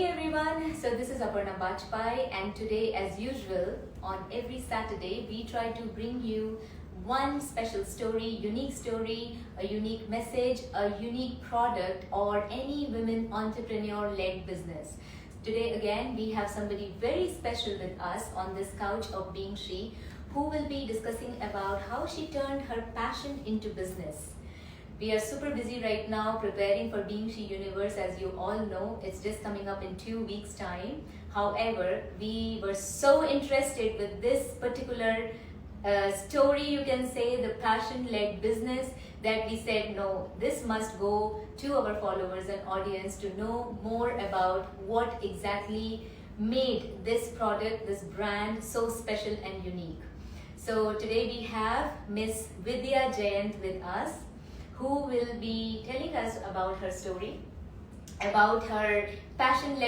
Hey everyone, so this is Aparna Bajpai, and today, as usual, on every Saturday, we try to bring you one special story, a unique message, a unique product, or any women entrepreneur led business. Today, again, we have somebody very special with us on this couch of Being She, who will be discussing about how she turned her passion into business. We are super busy right now preparing for Being She Universe. As you all know, it's just coming up in 2 weeks' time. However, we were so interested with this particular story, you can say, the passion led business, that we said, no, this must go to our followers and audience to know more about what exactly made this product, this brand so special and unique. So today we have Miss Vidya Jayant with us, who will be telling us about her story, about her passion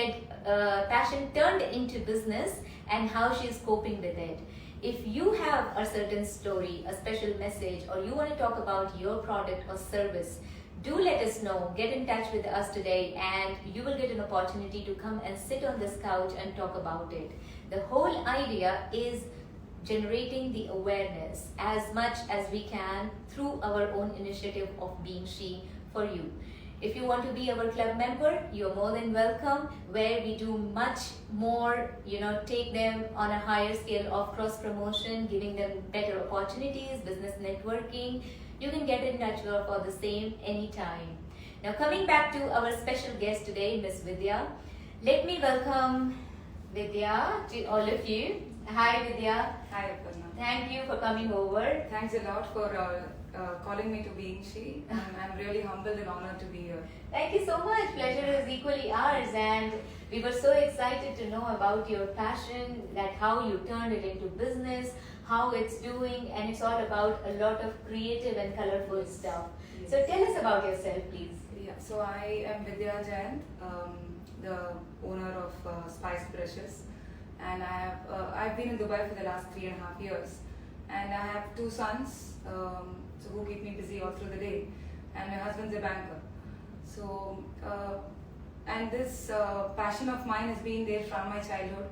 turned into business, and how she is coping with it. If you have a certain story, a special message, or you want to talk about your product or service, do let us know. Get in touch with us today, and you will get an opportunity to come and sit on this couch and talk about it. The whole idea is generating the awareness as much as we can through our own initiative of Being She for you. If you want to be our club member, you're more than welcome, where we do much more, take them on a higher scale of cross promotion, giving them better opportunities, business networking. You can get in touch for the same anytime. Now, coming back to our special guest today, Miss Vidya, let me welcome Vidya to all of you. Hi Vidya. Hi Aparna. Thank you for coming over. Thanks a lot for calling me to Being She. I'm really humbled and honored to be here. Thank you so much. Pleasure is equally ours, and we were so excited to know about your passion, that how you turned it into business, how it's doing, and it's all about a lot of creative and colorful stuff. Yes. So tell us about yourself, please. Yeah. So I am Vidya Jayant, the owner of Spice Brushes, and I've been in Dubai for the last 3.5 years, and I have 2 sons, so who keep me busy all through the day, and my husband's a banker. So and this passion of mine has been there from my childhood.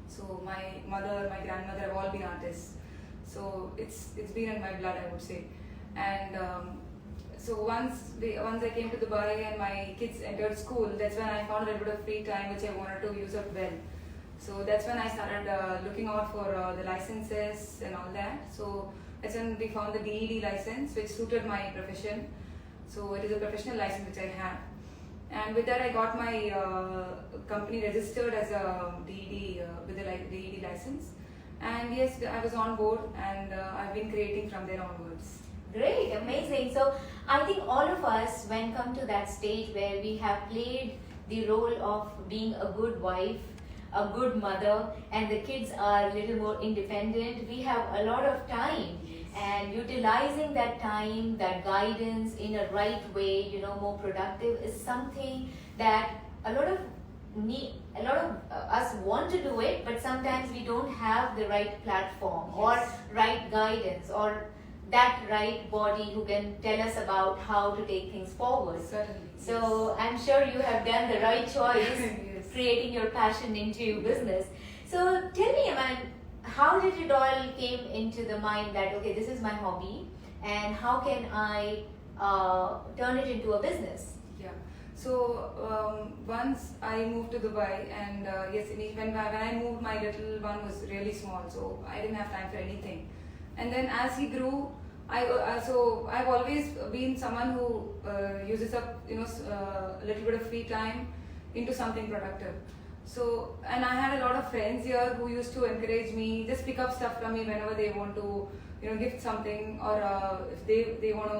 So my mother, my grandmother have all been artists, so it's been in my blood, I would say. And so once I came to Dubai and my kids entered school, that's when I found a little bit of free time which I wanted to use up well. So that's when I started looking out for the licenses and all that. So that's when we found the DED license, which suited my profession. So it is a professional license which I have. And with that, I got my company registered as a DED with a DED license. And yes, I was on board, and I've been creating from there onwards. Great, amazing. So I think all of us, when come to that stage where we have played the role of being a good wife, a good mother, and the kids are a little more independent, we have a lot of time. And utilizing that time, that guidance in a right way, more productive, is something that a lot of us want to do it, but sometimes we don't have the right platform or right guidance or that right body who can tell us about how to take things forward. Certainly. So I'm sure you have done the right choice, Yes. creating your passion into business. So tell me, Aman, how did it all came into the mind that, okay, this is my hobby, and how can I turn it into a business? Yeah. So once I moved to Dubai, and yes, when I moved, my little one was really small, so I didn't have time for anything. And then as he grew, so I've always been someone who uses up a little bit of free time into something productive. So, and I had a lot of friends here who used to encourage me, just pick up stuff from me whenever they want to, gift something, or if they want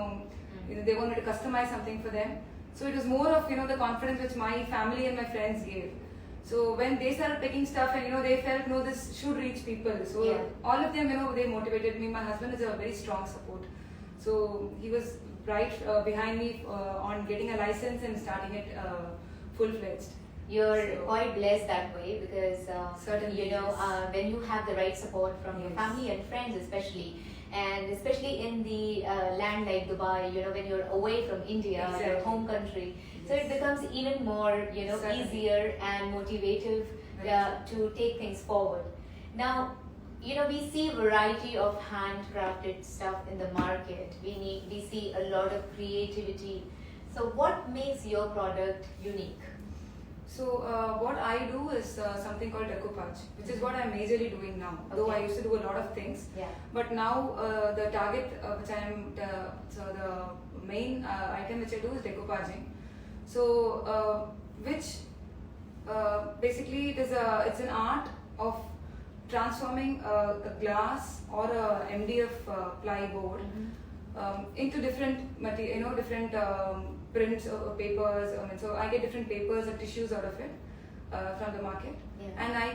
to, they wanted to customize something for them. So it was more of, the confidence which my family and my friends gave. So when they started picking stuff, and they felt, no, this should reach people. So all of them, they motivated me. My husband is a very strong support. So he was right behind me on getting a license and starting it full-fledged. You're quite blessed that way, because Certainly, when you have the right support from your family and friends, especially in the land like Dubai, when you're away from India, your home country, So it becomes even more, Certainly. easier and motivative to take things forward. Now, we see variety of handcrafted stuff in the market. We see a lot of creativity. So what makes your product unique? So what I do is something called decoupage, which is what I'm majorly doing now. Though I Okay. used to do a lot of things, Yeah. but now the target which so the main item which I do is decoupaging. So which basically it's an art of transforming a glass or a MDF plyboard into different material, different prints or papers. So I get different papers or tissues out of it from the market, Yeah. and I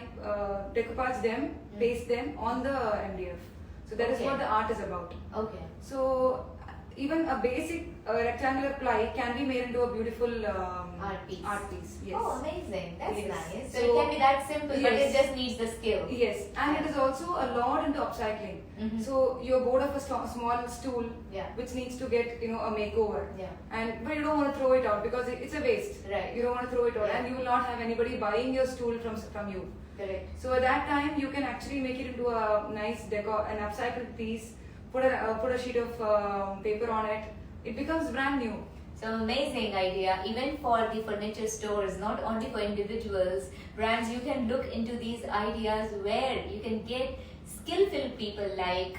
decoupage them, paste them on the MDF. So that is Okay. what the art is about. Okay. So even a basic rectangular ply can be made into a beautiful Art piece. Yes. Oh, amazing. That's Yes. nice. So, So- it can be that simple, but it Yes. just needs the skill. Yes, and it is also a lot into upcycling. Mhm. So you're bored of a small stool, Yeah. which needs to get a makeover, Yeah. but you don't want to throw it out because it's a waste. Right. You don't want to throw it out, Yeah. and you will not have anybody buying your stool from you. Correct. So at that time, you can actually make it into a nice an upcycled piece. Put a sheet of paper on it. It becomes brand new. So amazing idea. Even for the furniture stores, not only for individuals, brands, you can look into these ideas where you can get skillful people like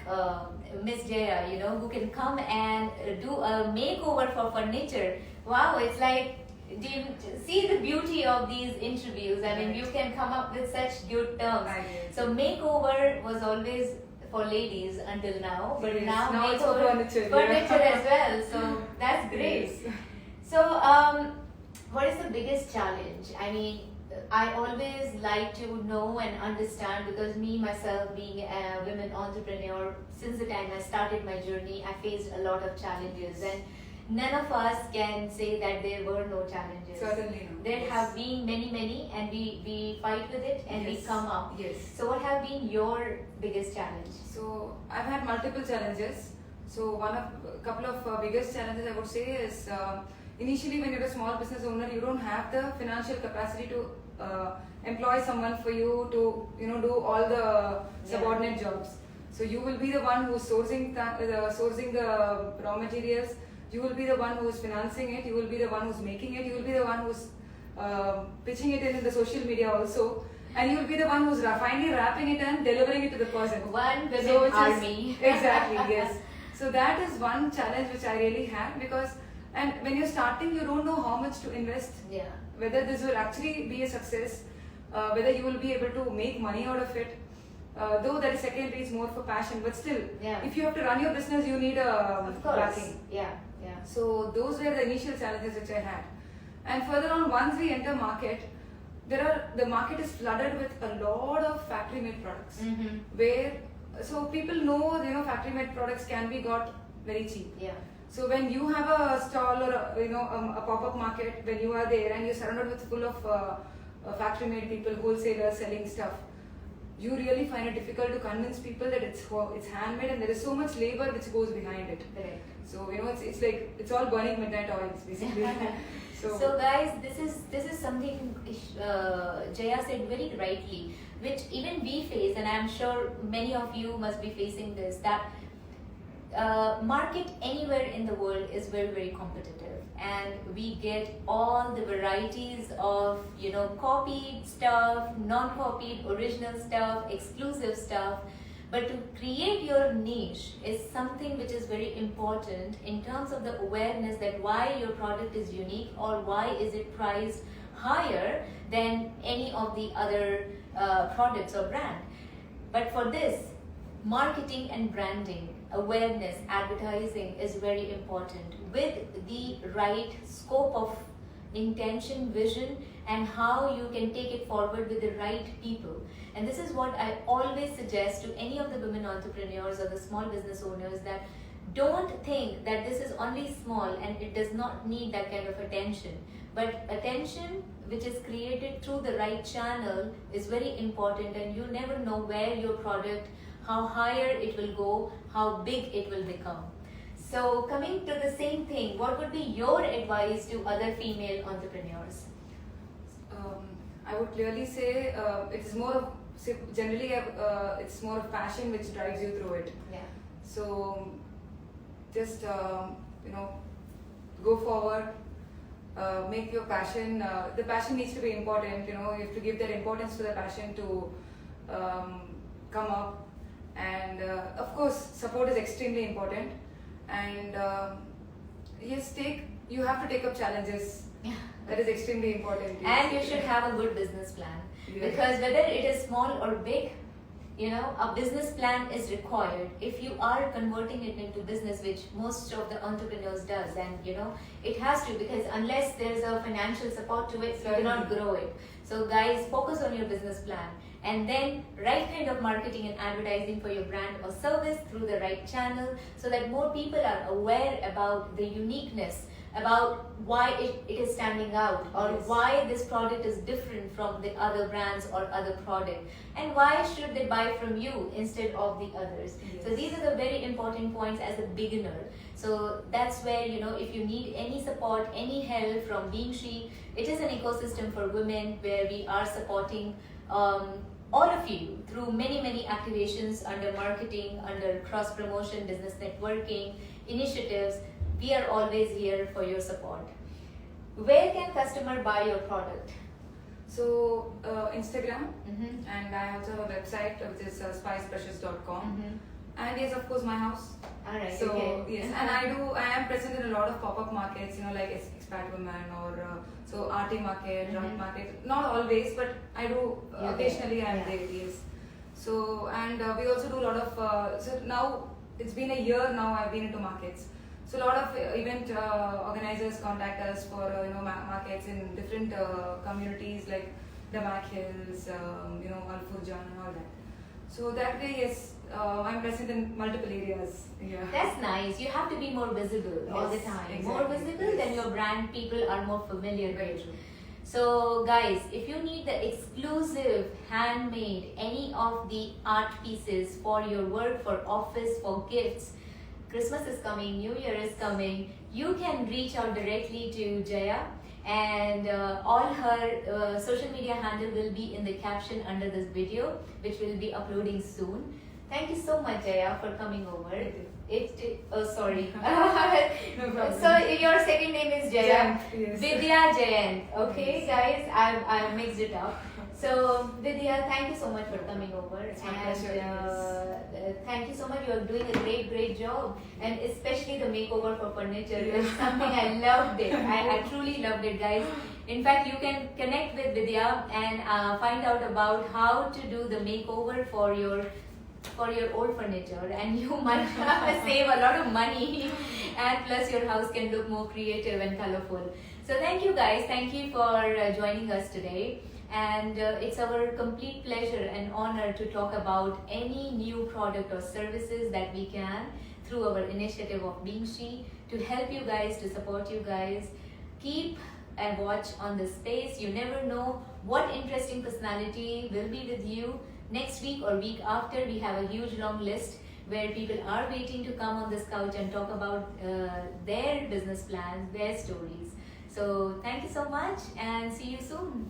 Miss Jaya, who can come and do a makeover for furniture. Wow, it's like, do you see the beauty of these interviews? I mean, Right. you can come up with such good terms. Ideas. So makeover was always for ladies until now, but Yes, now now it's for makeover furniture, yeah. as well. So that's great. Yes. So, what is the biggest challenge? I mean, I always like to know and understand because me myself being a women entrepreneur, since the time I started my journey, I faced a lot of challenges, and none of us can say that there were no challenges. Certainly no. There Yes. have been many, and we fight with it and we Yes. come up. Yes. So, what have been your biggest challenge? So I've had multiple challenges. So a couple of biggest challenges I would say is initially when you're a small business owner, you don't have the financial capacity to employ someone for you to do all the subordinate jobs. So you will be the one who's sourcing the raw materials. You will be the one who's financing it. You will be the one who's making it. You will be the one who's pitching it in the social media also. And you will be the one who's finally wrapping it and delivering it to the person. One women So it's army. exactly, yes. So that is one challenge which I really had because, and when you're starting, you don't know how much to invest, Yeah. whether this will actually be a success, whether you will be able to make money out of it. Though that is secondary, it's more for passion, but still, Yeah. if you have to run your business, you need a Of course. backing. Yeah. Yeah. So those were the initial challenges which I had. And further on, once we enter market, the market is flooded with a lot of factory made products. Mm-hmm. Where so people know factory made products can be got very cheap. Yeah. So when you have a stall or a pop-up market, when you are there and you're surrounded with full of factory made people, wholesalers selling stuff, you really find it difficult to convince people that it's handmade and there is so much labor which goes behind it. Correct. So it's like it's all burning midnight oils basically. So guys, this is something Jaya said very rightly, which even we face, and I'm sure many of you must be facing this, that market anywhere in the world is very competitive, and we get all the varieties of copied stuff, non-copied, original stuff, exclusive stuff. But to create your niche is something which is very important in terms of the awareness that why your product is unique or why is it priced higher than any of the other products or brand. But for this, marketing and branding, awareness, advertising is very important with the right scope of intention, vision, and how you can take it forward with the right people. And this is what I always suggest to any of the women entrepreneurs or the small business owners, that don't think that this is only small and it does not need that kind of attention. But attention which is created through the right channel is very important, and you never know where your product, how higher it will go, how big it will become. So coming to the same thing, what would be your advice to other female entrepreneurs? I would clearly say it is more of generally it's more of passion which drives you through it. Yeah. So just go forward. Make your passion. The passion needs to be important. You have to give that importance to the passion to come up, and of course, support is extremely important. And yes, you have to take up challenges. Yeah. That is extremely important. And you should have a good business plan. Yes. Because whether it is small or big, a business plan is required. If you are converting it into business, which most of the entrepreneurs does, and it has to, because unless there's a financial support to it, you cannot grow it. So guys, focus on your business plan, and then right kind of marketing and advertising for your brand or service through the right channel, so that more people are aware about the uniqueness, about why it is standing out, or Yes. why this product is different from the other brands or other product, and why should they buy from you instead of the others. Yes. So these are the very important points as a beginner. So that's where, if you need any support, any help from Being She, it is an ecosystem for women where we are supporting all of you through many activations under marketing, under cross promotion, business networking initiatives. We are always here for your support. Where can customer buy your product? So Instagram, Mm-hmm. and I also have a website which is spicebrushes.com. Mm-hmm. And yes, of course, my house. All right. So okay. yes, and I am present in a lot of pop-up markets, like Expat Women or so RT Market, Mhm. Right Market. Not always, but I do You're occasionally. there, I'm yeah. there, yes. So and we also do a lot of. So now it's been a year now. I've been into markets. So a lot of event organizers contact us for markets in different communities like Damak Hills, Al Furjan and all that. So that way, yes, I'm present in multiple areas. Yeah. That's nice. You have to be more visible all the Yes, time. exactly. More visible, then Yes. your brand people are more familiar Very with. true. So guys, if you need the exclusive handmade any of the art pieces for your work, for office, for gifts, Christmas is coming, New Year is coming, you can reach out directly to Jaya, and all her social media handle will be in the caption under this video, which will be uploading soon. Thank you so much, Jaya, for coming over. Sorry. No problem. So your second name is Jaya. Jayant, yes. Vidya Jayant. Okay, Yes. guys, I've mixed it up. So Vidya, thank you so much for coming over. It's my And pleasure, thank you so much. You're doing a great job, and especially the makeover for furniture Yeah. is something I loved it. I truly loved it, guys. In fact, you can connect with Vidya and find out about how to do the makeover for your old furniture, and you might save a lot of money, and plus your house can look more creative and colorful. So thank you guys, thank you for joining us today, and it's our complete pleasure and honor to talk about any new product or services that we can through our initiative of Being She, to help you guys, to support you guys. Keep a watch on the space. You never know what interesting personality will be with you next week or week after. We have a huge long list where people are waiting to come on this couch and talk about their business plans, their stories. So thank you so much, and see you soon.